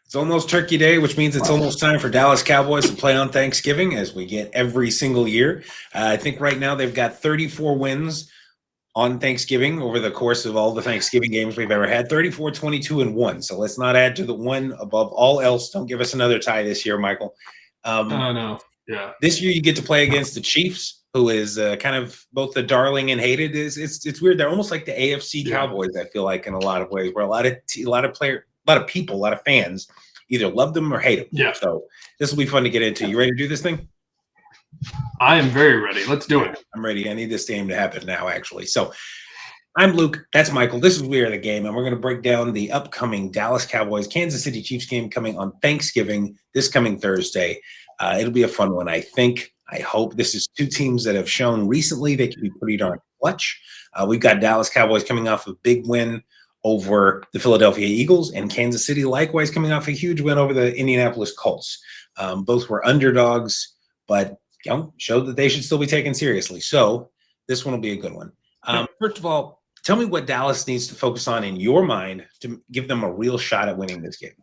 It's almost Turkey Day, which means it's almost time for Dallas Cowboys to play on Thanksgiving, as we get every single year. I think right now they've got 34 wins on Thanksgiving over the course of all the Thanksgiving games we've ever had. 34, 22, and 1. So let's not add to the one above all else. Don't give us another tie this year, Michael. No. Yeah. This year you get to play against the Chiefs, who is kind of both the darling and hated. It's weird. They're almost like the AFC Cowboys, I feel like, in a lot of ways, where a lot of people, a lot of fans either love them or hate them. Yeah. So this will be fun to get into. You ready to do this thing? I am very ready. Let's do it. I'm ready. I need this game to happen now, actually. So I'm Luke. That's Michael. This is We Are the Game, and we're going to break down the upcoming Dallas Cowboys Kansas City Chiefs game coming on Thanksgiving this coming Thursday. It'll be a fun one, I think. I hope. This is two teams that have shown recently they can be pretty darn clutch. We've got Dallas Cowboys coming off a big win over the Philadelphia Eagles, and Kansas City likewise coming off a huge win over the Indianapolis Colts. Both were underdogs, but showed that they should still be taken seriously. So this one will be a good one. First of all, tell me what Dallas needs to focus on in your mind to give them a real shot at winning this game.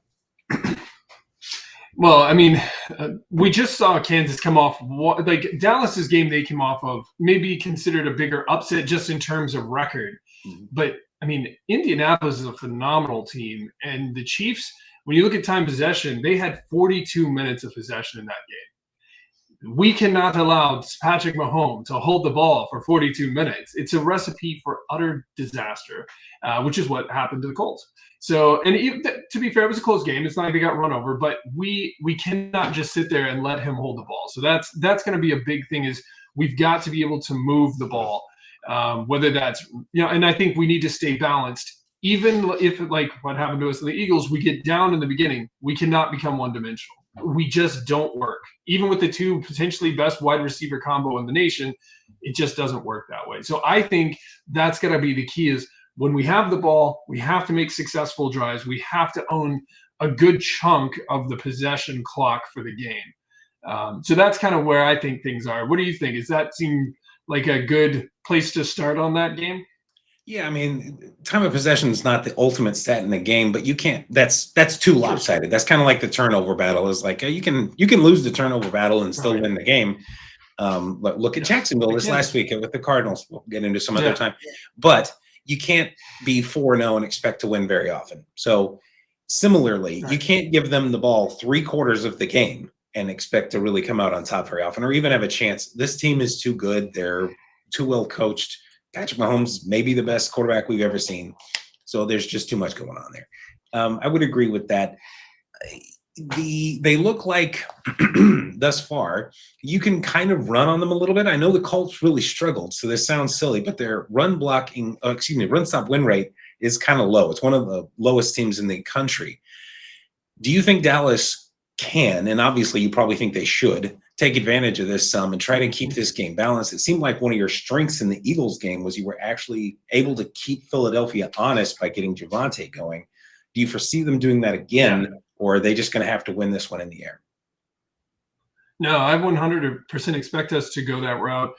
Well, I mean, we just saw Kansas come off, like Dallas's game they came off of, maybe considered a bigger upset just in terms of record. Mm-hmm. But, I mean, Indianapolis is a phenomenal team. And the Chiefs, when you look at time possession, they had 42 minutes of possession in that game. We cannot allow Patrick Mahomes to hold the ball for 42 minutes. It's a recipe for utter disaster, which is what happened to the Colts. So, and even, to be fair, it was a close game. It's not like they got run over, but we cannot just sit there and let him hold the ball. So that's going to be a big thing. Is we've got to be able to move the ball, whether that's and I think we need to stay balanced. Even if, like what happened to us in the Eagles, we get down in the beginning, we cannot become one-dimensional. We just don't work. Even with the two potentially best wide receiver combo in the nation, it just doesn't work that way. So I think that's going to be the key is when we have the ball, we have to make successful drives. We have to own a good chunk of the possession clock for the game. So that's kind of where I think things are. What do you think? Does that seem like a good place to start on that game? Yeah, I mean, time of possession is not the ultimate stat in the game, but you can't. That's too lopsided. That's kind of like the turnover battle. Is like you can lose the turnover battle and still win the game. Look at Jacksonville this last week with the Cardinals. We'll get into some other time, but you can't be 4-0 and expect to win very often. So similarly, you can't give them the ball 3/4 of the game and expect to really come out on top very often, or even have a chance. This team is too good. They're too well coached. Patrick Mahomes may be the best quarterback we've ever seen. So there's just too much going on there. I would agree with that. They look like thus far, you can kind of run on them a little bit. I know the Colts really struggled, so this sounds silly, but their run stop win rate is kind of low. It's one of the lowest teams in the country. Do you think Dallas can, and obviously you probably think they should, take advantage of this some and try to keep this game balanced? It seemed like one of your strengths in the Eagles game was you were actually able to keep Philadelphia honest by getting Javonte going. Do you foresee them doing that again, or are they just going to have to win this one in the air? No, I 100% expect us to go that route,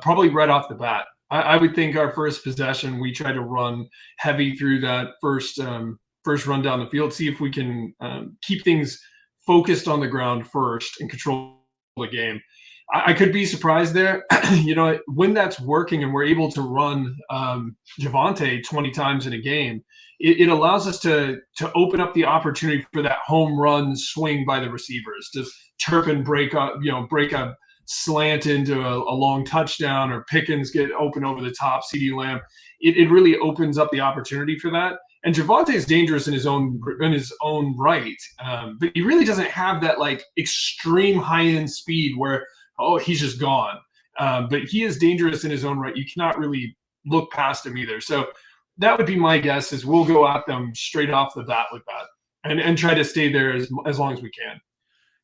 probably right off the bat. I would think our first possession, we try to run heavy through that first run down the field, see if we can keep things focused on the ground first and control the game. I could be surprised there. When that's working and we're able to run Javonte 20 times in a game, it allows us to open up the opportunity for that home run swing by the receivers to chirp and break a slant into a long touchdown, or Pickens get open over the top, CeeDee Lamb. It really opens up the opportunity for that. And Javonte is dangerous in his own right, but he really doesn't have that like extreme high end speed where he's just gone. But he is dangerous in his own right. You cannot really look past him either. So that would be my guess. Is we'll go at them straight off the bat with that, and try to stay there as long as we can.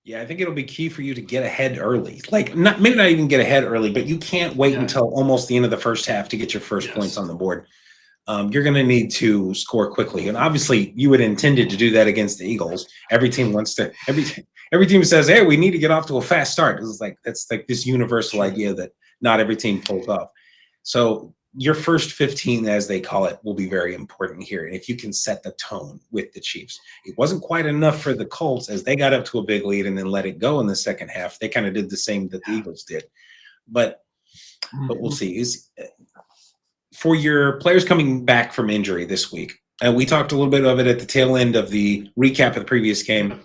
Yeah, I think it'll be key for you to get ahead early. Like maybe not even get ahead early, but you can't wait until almost the end of the first half to get your first points on the board. You're going to need to score quickly, and obviously you had intended to do that against the Eagles. Every team wants to. Every team says, "Hey, we need to get off to a fast start." It's like that's like this universal idea that not every team pulls off. So your first 15, as they call it, will be very important here. And if you can set the tone with the Chiefs, it wasn't quite enough for the Colts as they got up to a big lead and then let it go in the second half. They kind of did the same that the Eagles did. But we'll see. For your players coming back from injury this week, and we talked a little bit of it at the tail end of the recap of the previous game.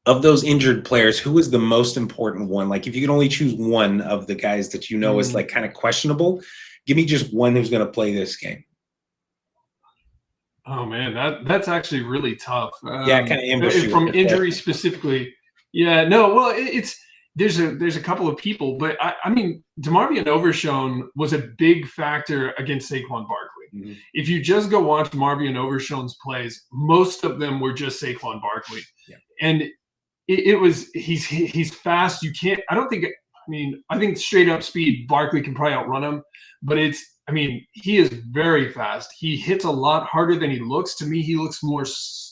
Of those injured players, who is the most important one? Like, if you could only choose one of the guys that you know is like kind of questionable, give me just one who's going to play this game. Oh man, that's actually really tough. Yeah, kind of ambush you from injury specifically. Yeah, no, well, there's a couple of people, but I mean, DeMarvion Overshown was a big factor against Saquon Barkley. Mm-hmm. If you just go watch DeMarvion Overshown's plays, most of them were just Saquon Barkley, and it was he's fast. You can't. I think straight up speed, Barkley can probably outrun him, but he is very fast. He hits a lot harder than he looks. To me, he looks more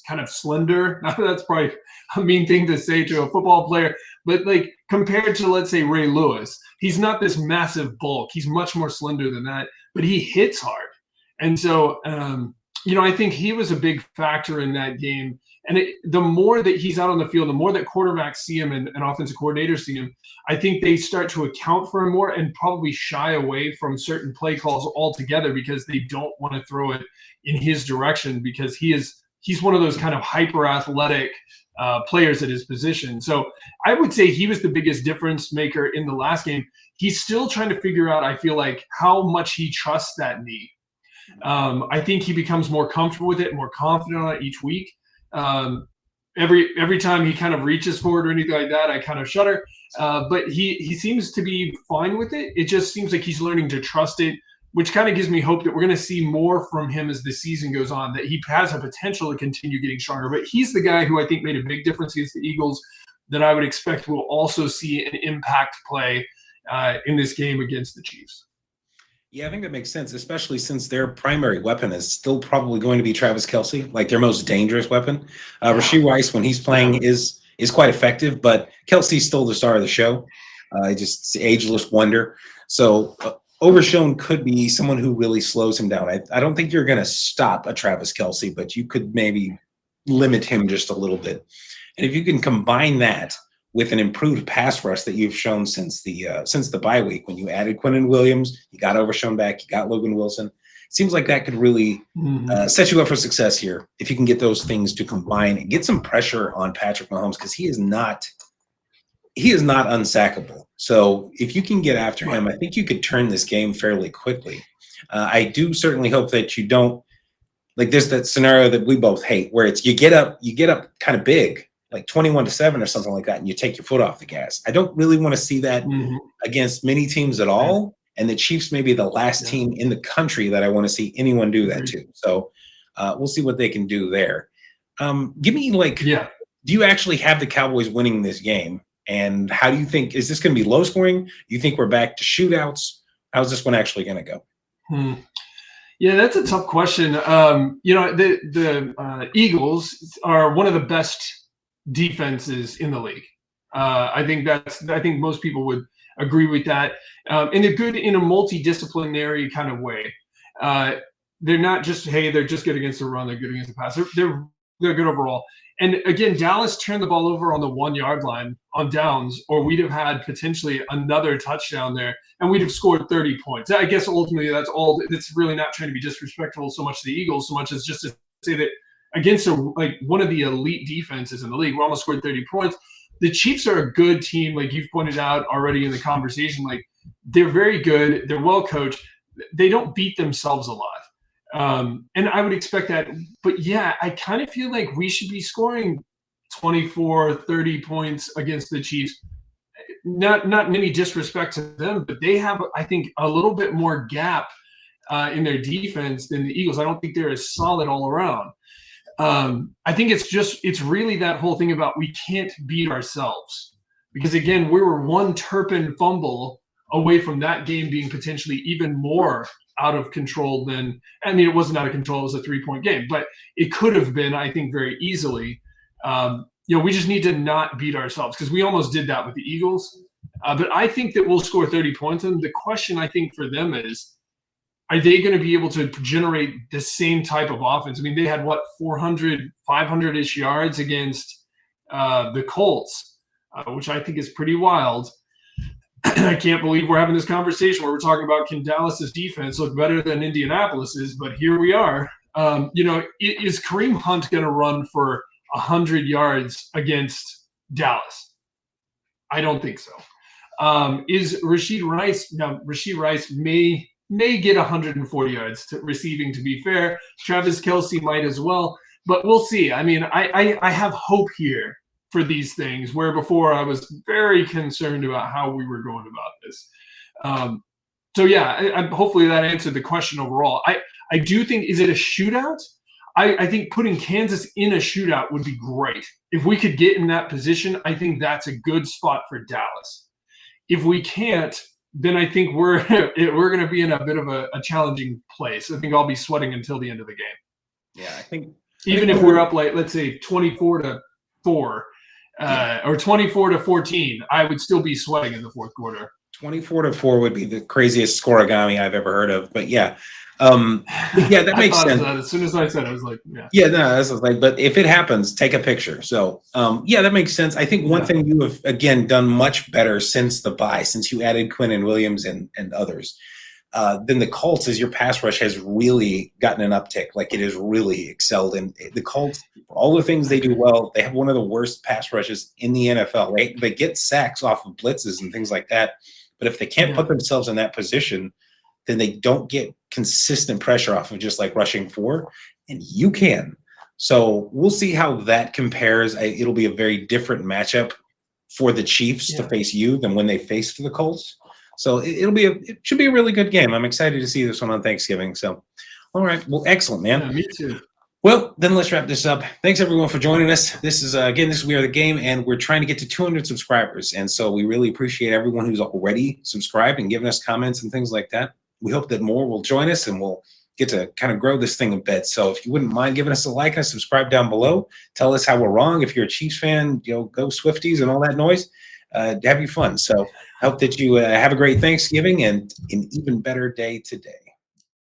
kind of slender. Now, that's probably a mean thing to say to a football player, but like compared to, let's say, Ray Lewis, he's not this massive bulk. He's much more slender than that, but he hits hard. And so, I think he was a big factor in that game. And the more that he's out on the field, the more that quarterbacks see him and offensive coordinators see him, I think they start to account for him more and probably shy away from certain play calls altogether because they don't want to throw it in his direction because he's one of those kind of hyper athletic players at his position. So I would say he was the biggest difference maker in the last game. He's still trying to figure out, I feel like, how much he trusts that knee. I think he becomes more comfortable with it, more confident on it each week. Every time he kind of reaches forward or anything like that, I kind of shudder. But he seems to be fine with it. It just seems like he's learning to trust it, which kind of gives me hope that we're going to see more from him as the season goes on, that he has a potential to continue getting stronger. But he's the guy who I think made a big difference against the Eagles that I would expect will also see an impact play in this game against the Chiefs. Yeah, I think that makes sense, especially since their primary weapon is still probably going to be Travis Kelce, like their most dangerous weapon. Rashee Rice, when he's playing, is quite effective, but Kelce's still the star of the show. Just ageless wonder. So Overshown could be someone who really slows him down. I don't think you're going to stop a Travis Kelce, but you could maybe limit him just a little bit. And if you can combine that with an improved pass rush that you've shown since the bye week, when you added Quinnen Williams, you got Overshown back, you got Logan Wilson. It seems like that could really set you up for success here if you can get those things to combine and get some pressure on Patrick Mahomes, because he is not unsackable. So if you can get after him, I think you could turn this game fairly quickly. I do certainly hope that you don't, like, there's that scenario that we both hate where it's you get up kind of big, like 21-7 or something like that, and you take your foot off the gas. I don't really want to see that against many teams at all. And the Chiefs may be the last team in the country that I want to see anyone do that to. So we'll see what they can do there. Give me do you actually have the Cowboys winning this game? And how do you think, is this going to be low scoring? You think we're back to shootouts? How's this one actually going to go? Yeah, that's a tough question. The Eagles are one of the best defenses in the league. I think most people would agree with that. And they're good in a multidisciplinary kind of way. They're not just, they're just good against the run, they're good against the pass. They're good overall. And again, Dallas turned the ball over on the 1 yard line on downs, or we'd have had potentially another touchdown there, and we'd have scored 30 points. I guess ultimately that's all. It's really not trying to be disrespectful so much to the Eagles, so much as just to say that against one of the elite defenses in the league, we almost scored 30 points. The Chiefs are a good team, like you've pointed out already in the conversation. Like, they're very good. They're well coached. They don't beat themselves a lot. And I would expect that. But yeah, I kind of feel like we should be scoring 24, 30 points against the Chiefs. Not any disrespect to them, but they have, I think, a little bit more gap in their defense than the Eagles. I don't think they're as solid all around. I think it's really that whole thing about we can't beat ourselves, because again, we were one Turpin fumble away from that game being potentially even more out of control than, it wasn't out of control, it was a 3-point game, but it could have been, I think, very easily. We just need to not beat ourselves, because we almost did that with the Eagles. But I think that we'll score 30 points. And the question I think for them is, are they going to be able to generate the same type of offense? I mean, they had what, 400, 500-ish yards against the Colts, which I think is pretty wild. I can't believe we're having this conversation where we're talking about, can Dallas's defense look better than Indianapolis's? But here we are. Is Kareem Hunt going to run for 100 yards against Dallas? I don't think so. Is Rashid Rice? Now, Rashid Rice may get 140 yards receiving, to be fair. Travis Kelce might as well, but we'll see. I mean, I have hope here for these things, where before I was very concerned about how we were going about this. So yeah, hopefully that answered the question overall. I do think, is it a shootout? I think putting Kansas in a shootout would be great. If we could get in that position, I think that's a good spot for Dallas. If we can't, then I think we're going to be in a bit of a challenging place. I think I'll be sweating until the end of the game. Yeah, I think even if we're up, like, let's say 24-4 or 24-14, I would still be sweating in the fourth quarter. 24-4 would be the craziest scoregami I've ever heard of. But yeah, that makes sense. As soon as I said it, I was like, this is like, but if it happens, take a picture. So that makes sense. I think one thing you have again done much better since the bye, since you added Quinnen Williams and others, than the Colts, is your pass rush has really gotten an uptick. Like, it has really excelled. And the Colts, all the things they do well, they have one of the worst pass rushes in the NFL. They get sacks off of blitzes and things like that. But if they can't put themselves in that position, then they don't get consistent pressure off of just like rushing 4, and you can. So we'll see how that compares. It'll be a very different matchup for the Chiefs to face you than when they faced the Colts. So it should be a really good game. I'm excited to see this one on Thanksgiving. So, all right. Well, excellent, man. Yeah, me too. Well, then let's wrap this up. Thanks, everyone, for joining us. This is, We Are the Game, and we're trying to get to 200 subscribers. And so we really appreciate everyone who's already subscribed and given us comments and things like that. We hope that more will join us, and we'll get to kind of grow this thing a bit. So if you wouldn't mind giving us a like and a subscribe down below, tell us how we're wrong. If you're a Chiefs fan, go Swifties and all that noise. Have you fun. So I hope that you have a great Thanksgiving and an even better day today.